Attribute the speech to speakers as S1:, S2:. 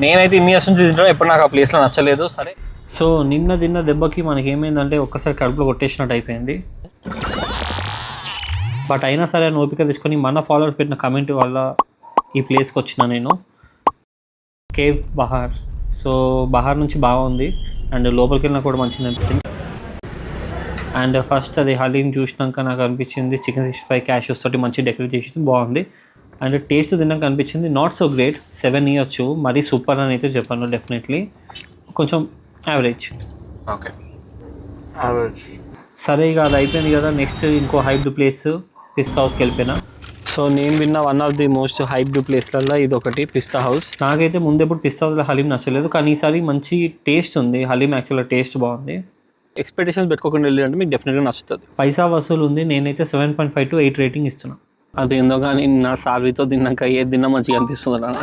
S1: నేనైతే ఇన్ని ఇయర్స్ నుంచి తింటాను, ఎప్పుడు నాకు ఆ ప్లేస్లో నచ్చలేదు. సరే, సో నిన్న తిన్న దెబ్బకి మనకి ఏమైందంటే ఒక్కసారి కడుపులో కొట్టేసినట్టు అయిపోయింది. బట్ అయినా సరే అని ఓపిక తీసుకొని మన ఫాలోవర్స్ పెట్టిన కమెంట్ వల్ల ఈ ప్లేస్కి వచ్చిన నేను. కేవ్ బహార్. సో బహార్ నుంచి బాగుంది అండ్ లోపలికి వెళ్ళినా కూడా మంచిగా అనిపించింది. అండ్ ఫస్ట్ అది హలీం చూసినాక నాకు అనిపించింది చికెన్ 65 క్యాషెస్ తోటి మంచి డెకరేట్ చేసి బాగుంది. అండ్ టేస్ట్ తిన్నాక అనిపించింది నాట్ సో గ్రేట్, 7 ఇవ్వచ్చు, మరీ సూపర్ అని అయితే చెప్పాను. డెఫినెట్లీ కొంచెం యావరేజ్.
S2: Okay, average.
S1: సరే ఇక అది అయిపోయింది కదా, నెక్స్ట్ ఇంకో హైప్డ్ ప్లేస్ పిస్తా హౌస్కి వెళ్ళిపోయినా. సో నేను విన్న one of the most hyped ప్లేస్లలో ఇది ఒకటి, పిస్తా హౌస్. నాకైతే ముందెప్పుడు పిస్తా హౌస్లో హలీం నచ్చలేదు, కానీ ఈసారి మంచి టేస్ట్ ఉంది. హలీం యాక్చువల్గా టేస్ట్ బాగుంది. ఎక్స్పెక్టేషన్స్ పెట్టుకోకుండా వెళ్ళారంటే మీకు డెఫినెట్గా నచ్చుతుంది. పైసా వసూలు ఉంది. నేనైతే 7.5 to 8 రేటింగ్ ఇస్తున్నాను. అది ఏందో కానీ నా సార్వితో తిన్నాక ఏది తిన్నా మంచిగా అనిపిస్తుంది నాకు.